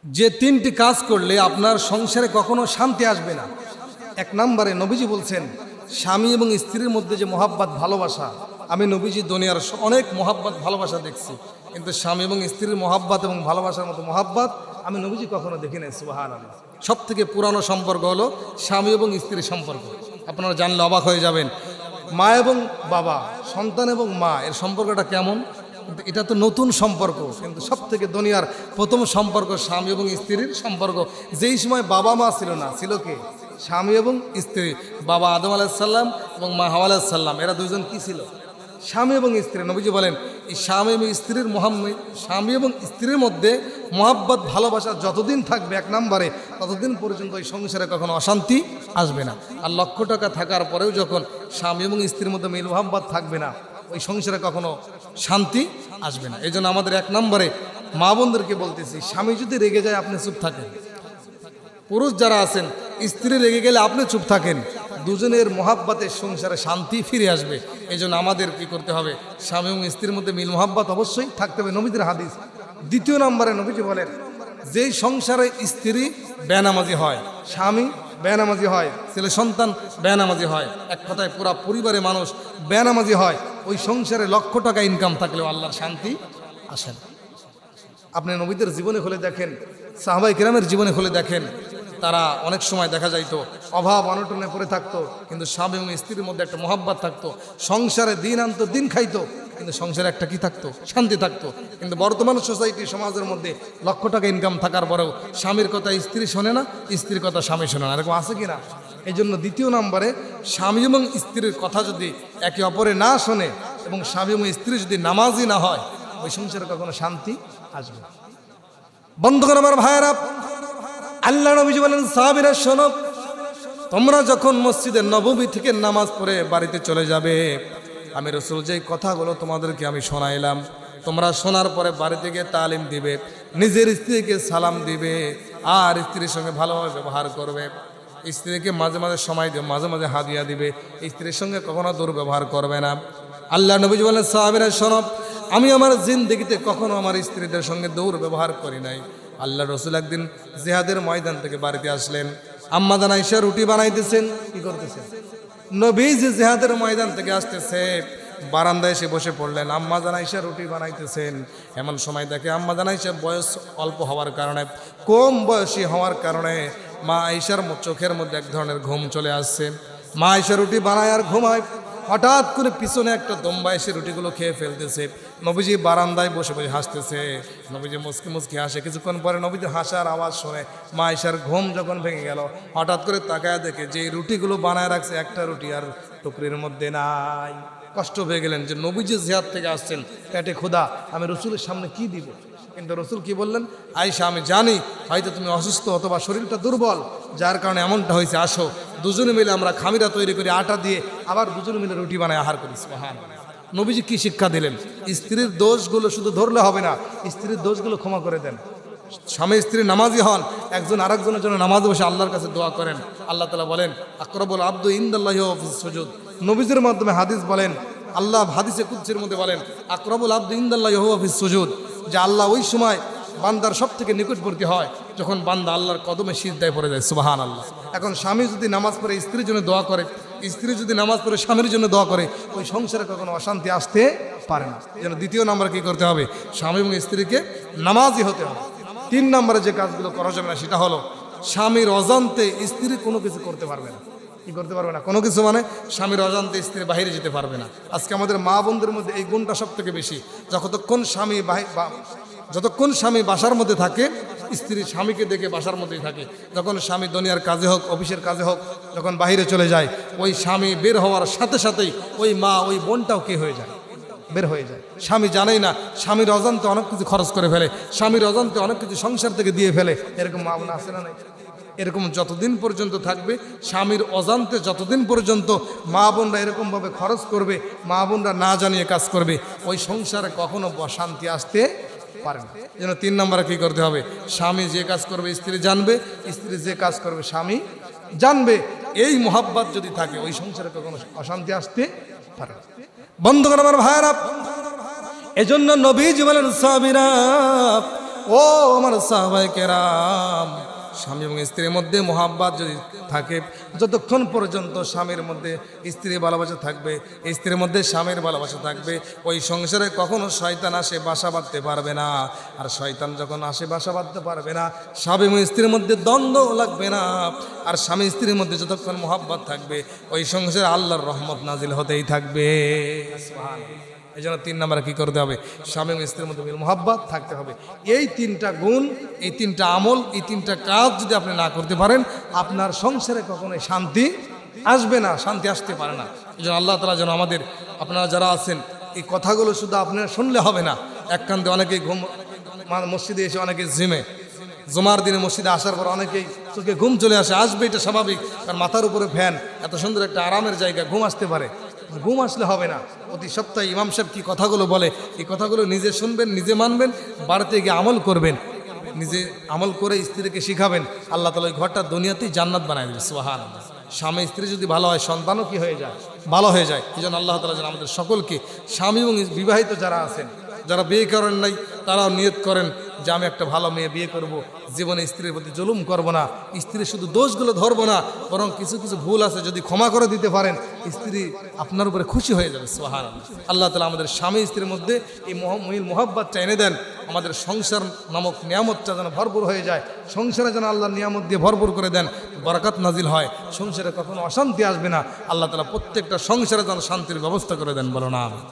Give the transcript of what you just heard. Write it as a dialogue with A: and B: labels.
A: যে তিনটি কাজ করলে আপনার সংসারে কখনো শান্তি আসবে না। এক নম্বরে নবীজি বলছেন, স্বামী এবং স্ত্রীর মধ্যে যে মোহাব্বত ভালোবাসা, আমি নবীজি দুনিয়ার অনেক মোহাব্বত ভালোবাসা দেখছি, কিন্তু স্বামী এবং স্ত্রীর মোহাব্বত এবং ভালোবাসার মতো মোহাব্বত আমি নবীজি কখনো দেখি নাই। সুবহানাল্লাহ। সব থেকে পুরানো সম্পর্ক হলো স্বামী এবং স্ত্রীর সম্পর্ক। আপনারা জানলে অবাক হয়ে যাবেন, মা এবং বাবা, সন্তান এবং মা, এর সম্পর্কটা কেমন? কিন্তু এটা তো নতুন সম্পর্ক, কিন্তু সব থেকে দুনিয়ার প্রথম সম্পর্ক স্বামী এবং স্ত্রীর সম্পর্ক। যেই সময় বাবা মা ছিল না, ছিল কে? স্বামী এবং স্ত্রী। বাবা আদম আলাইসাল্লাম এবং মা হাওয়া আলাইসাল্লাম, এরা দুজন কি ছিল? স্বামী এবং স্ত্রী। নবীজি বলেন, এই স্বামী এবং স্ত্রীর স্বামী এবং স্ত্রীর মধ্যে মোহাব্বত ভালোবাসা যতদিন থাকবে এক নম্বরে, ততদিন পর্যন্ত এই সংসারে কখনো অশান্তি আসবে না। আর লক্ষ টাকা থাকার পরেও যখন স্বামী এবং স্ত্রীর মধ্যে মিল মোহাব্বত থাকবে না, ওই সংসারে কখনো শান্তি আসবে না। এই জন্য আমাদের এক নম্বরে মা বোনদেরকে বলতেছি, স্বামী যদি রেগে যায় আপনি চুপ থাকেন। পুরুষ যারা আছেন, স্ত্রী রেগে গেলে আপনি চুপ থাকেন। দুজনের মোহাব্বতের সংসারে শান্তি ফিরে আসবে। এই জন্য আমাদের কি করতে হবে? স্বামী এবং স্ত্রীর মধ্যে মিল মোহাব্বত অবশ্যই থাকতে হবে, নবীদের হাদিস। দ্বিতীয় নম্বরে নবীজি বলেন, যেই সংসারে স্ত্রী বেনামাজি হয়, স্বামী বেনামাজি হয়, ছেলে সন্তান বেনামাজি হয়, এক কথায় পুরা পরিবারের মানুষ বেনামাজি হয়, ওই সংসারে লক্ষ টাকা ইনকাম থাকলেও আল্লাহর শান্তি আসে না। আপনি নবীদের জীবনে খুলে দেখেন, সাহাবায়ে কেরামের জীবনে খুলে দেখেন, তারা অনেক সময় দেখা যাইতো অভাব অনটনে পড়ে থাকতো, কিন্তু স্বামী এবং স্ত্রীর মধ্যে একটা মোহাব্বত থাকতো। সংসারে দিন আনতো, দিন খাইতো, কিন্তু সংসারে একটা কি থাকতো? শান্তি থাকতো। কিন্তু বর্তমান সোসাইটি, সমাজের মধ্যে লক্ষ টাকা ইনকাম থাকার পরেও স্বামীর কথা স্ত্রী শোনে না, স্ত্রীর কথা স্বামী শোনে না। এরকম আছে কি না? এই জন্য দ্বিতীয় নম্বরে, স্বামী এবং স্ত্রীর কথা যদি একে অপরে না শোনে এবং স্বামী এবং স্ত্রী যদি নামাজি না হয়, ওই সংসারে কখনো শান্তি আসবে না। বন্ধুগণ আমার ভাইয়েরা, আল্লাহ নবী বলেন, সাহাবীরা শোনো, তোমরা যখন মসজিদের নববী থেকে নামাজ পড়ে বাড়িতে চলে যাবে, আমি রাসূল যেই কথাগুলো তোমাদেরকে আমি শোনাইলাম, তোমরা শোনার পরে বাড়িতে গিয়ে তালিম দিবে, নিজের স্ত্রীকে সালাম দিবে, আর স্ত্রীর সঙ্গে ভালোভাবে ব্যবহার করবে। স্ত্রীকে মাঝে মাঝে সময় দিবে, মাঝে মাঝে হাদিয়া দিবে, স্ত্রীর সঙ্গে কখনো দুর্ব্যবহার করবে না। আল্লাহ নবী বলেন, সাহাবীরা শোনো, আমি আমার জিন্দেগিতে কখনো আমার স্ত্রীদের সঙ্গে দুর্ব্যবহার করি নাই। আল্লাহ রসুল একদিন জিহাদের ময়দান থেকে বাড়িতে আসলেন, আম্মা জান আয়েশা রুটি বানাইতেছেন। কি করতেছেন? নবীজি জিহাদের ময়দান থেকে আসতেছে, বারান্দায় এসে বসে পড়লেন, আম্মা জান আয়েশা রুটি বানাইতেছেন। এমন সময় দেখে আম্মা জান আয়েশা বয়স অল্প হওয়ার কারণে, কম বয়সী হওয়ার কারণে মা আয়েশার চোখের মধ্যে এক ধরনের ঘুম চলে আসছে। মা আয়েশা রুটি বানায় আর ঘুমায়, হঠাৎ করে পিছনে একটা দম্বা এসে রুটিগুলো খেয়ে ফেলতেছে। নবীজি বারান্দায় বসে বসে হাসতেছে, নবীজি মুচকি মুচকি হাসে। কিছুক্ষণ পরে নবীজি হাসার আওয়াজ শুনে মা আয়েশার ঘুম যখন ভেঙে গেল, হঠাৎ করে তাকায় দেখে যে রুটিগুলো বানায় রাখছে, একটা রুটি আর টুকরির মধ্যে নাই। কষ্ট হয়ে গেলেন যে নবীজি জিহাদ থেকে আসছেন, পেটে ক্ষুধা, আমি রসুলের সামনে কি দিব? কিন্তু রসুল কি বললেন? আয়েশা, আমি জানি হয়তো তুমি অসুস্থ অথবা শরীরটা দুর্বল, যার কারণে এমনটা হয়েছে, আসো দুজনে মিলে আমরা খামিরা তৈরি করি, আটা দিয়ে আবার দুজনে মিলে রুটি বানায় আহার করি। সুবহানাল্লাহ। নবীজি কি শিক্ষা দিলেন? স্ত্রীর দোষগুলো শুধু ধরলে হবে না, স্ত্রীর দোষগুলো ক্ষমা করে দেন। স্বামী স্ত্রী নামাজি হন, একজন আরেকজনের জন্য নামাজে বসে আল্লাহর কাছে দোয়া করেন। আল্লাহ তাআলা বলেন, আকরাবুল আব্দু ইনদাল্লাহি ওয়া ফিস সুজুদ। নবীজির মাধ্যমে হাদিস বলেন, আল্লাহ হাদিসে কুদসির মধ্যে বলেন, আকরাবুল আব্দু ইনদাল্লাহি ওয়া ফিস সুজুদ, যে আল্লাহ ওই সময় বান্দার সব থেকে নিকটবর্তী হয় যখন বান্দা আল্লাহর কদমে সিজদায় পড়ে যায়। সুবহানাল্লাহ। এখন স্বামী যদি নামাজ পড়ে স্ত্রীর জন্য দোয়া করে, স্ত্রী যদি নামাজ পড়ে স্বামীর জন্য দোয়া করে, ওই সংসারে কখনো অশান্তি আসতে পারে না। যেন দ্বিতীয় নম্বরে কি করতে হবে? স্বামী এবং স্ত্রীকে নামাজি হতে হবে। তিন নম্বরে যে কাজগুলো করা যাবে না, সেটা হলো স্বামীর অজান্তে স্ত্রী কোনো কিছু করতে পারবে না। কি করতে পারবে না? কোনো কিছু মানে স্বামীর অজান্তে স্ত্রী বাইরে যেতে পারবে না। আজকে আমাদের মা বোনদের মধ্যে এই গুণটা সব থেকে বেশি। যতক্ষণ স্বামী বাসার মধ্যে থাকে, স্ত্রী স্বামীকে দেখে বাসার মধ্যেই থাকে। যখন স্বামী দুনিয়ার কাজে হোক, অফিসের কাজে হোক, যখন বাইরে চলে যায়, ওই স্বামী বের হওয়ার সাথে সাথেই ওই মা, ওই বোনটাও কি হয়ে যায়? বের হয়ে যায়। স্বামী জানেই না, স্বামীর অজান্তে অনেক কিছু খরচ করে ফেলে, স্বামীর অজান্তে অনেক কিছু সংসার থেকে দিয়ে ফেলে। এরকম মা বোন আছে না নাই? এরকম যতদিন পর্যন্ত থাকবে, স্বামীর অজান্তে যতদিন পর্যন্ত মা বোনরা এরকমভাবে খরচ করবে, মা বোনরা না জানিয়ে কাজ করবে, ওই সংসারে কখনো শান্তি আসতে পারে না। যেন তিন নম্বরে কি করতে হবে? স্বামী যে কাজ করবে স্ত্রী জানবে, স্ত্রী যে কাজ করবে স্বামী জানবে। এই মোহাব্বত যদি থাকে, ওই সংসারে কখনো অশান্তি আসতে পারে না। বন্ধুগণ আমার ভাইয়েরা, এজন্য নবীজি বলেন, সাহাবীরা ও আমার সাহাবায়ে কেরাম, স্বামী এবং স্ত্রীর মধ্যে মোহাব্বত যদি থাকে, যতক্ষণ পর্যন্ত স্বামীর মধ্যে স্ত্রীর ভালোবাসা থাকবে, স্ত্রীর মধ্যে স্বামীর ভালোবাসা থাকবে, ওই সংসারে কখনো শয়তান আসে বাসা বাঁধতে পারবে না। আর শয়তান যখন আসে বাসা বাঁধতে পারবে না, স্বামী এবং স্ত্রীর মধ্যে দ্বন্দ্ব লাগবে না। আর স্বামী স্ত্রীর মধ্যে যতক্ষণ মোহাব্বত থাকবে, ওই সংসারে আল্লাহর রহমত নাজিল হতেই থাকবে। এই জন্য 3 নম্বরে কী করতে হবে? স্বামী এবং স্ত্রীর মধ্যে মোহাব্বত থাকতে হবে। এই 3টা গুণ, এই 3টা আমল, এই 3টা কাজ যদি আপনি না করতে পারেন, আপনার সংসারে কখনোই শান্তি আসবে না, শান্তি আসতে পারে না। এই জন্য আল্লাহ তাআলা যেন আমাদের, আপনারা যারা আছেন, এই কথাগুলো শুধু আপনারা শুনলে হবে না। এক কান্দে অনেকেই মসজিদে এসে অনেকে জিমে, জুমার দিনে মসজিদে আসার পর অনেকেই চোখে ঘুম চলে আসে, আসবে, এটা স্বাভাবিক, কারণ মাথার উপরে ফ্যান, এত সুন্দর একটা আরামের জায়গা, ঘুম আসতে পারে। ঘুম আসলে হবে না। প্রতি সপ্তাহে ইমাম সাহেব কী কথাগুলো বলে, এই কথাগুলো নিজে শুনবেন, নিজে মানবেন, বাড়িতে গিয়ে আমল করবেন, নিজে আমল করে স্ত্রীকে শিখাবেন। আল্লাহ তাআলা ওই ঘরটা দুনিয়াতেই জান্নাত বানায় দেবে। সুবহানাল্লাহ। স্বামী স্ত্রী যদি ভালো হয়, সন্তানও কি হয়ে যায়? ভালো হয়ে যায়। এই জন্য আল্লাহ তাআলা যেন আমাদের সকলকে, স্বামী এবং বিবাহিত যারা আছেন, যারা বিয়ে করেন নাই, তারাও নিয়ত করেন যে আমি একটা ভালো মেয়ে বিয়ে করব, জীবনে স্ত্রীর প্রতি জুলুম করব না, স্ত্রীর শুধু দোষগুলো ধরবো না, বরং কিছু কিছু ভুল আছে যদি ক্ষমা করে দিতে পারেন, স্ত্রী আপনার উপরে খুশি হয়ে যাবে। সুবহানাল্লাহ। আল্লাহ তাআলা আমাদের স্বামী স্ত্রীর মধ্যে এই মোহাব্বতটা এনে দেন, আমাদের সংসার নামক নিয়ামতটা যেন ভরপুর হয়ে যায়, সংসারে যেন আল্লাহর নিয়ামত দিয়ে ভরপুর করে দেন, বরকত নাজিল হয়, সংসারে কখনো অশান্তি আসবে না। আল্লাহ তাআলা প্রত্যেকটা সংসারে যেন শান্তির ব্যবস্থা করে দেন, বলো না।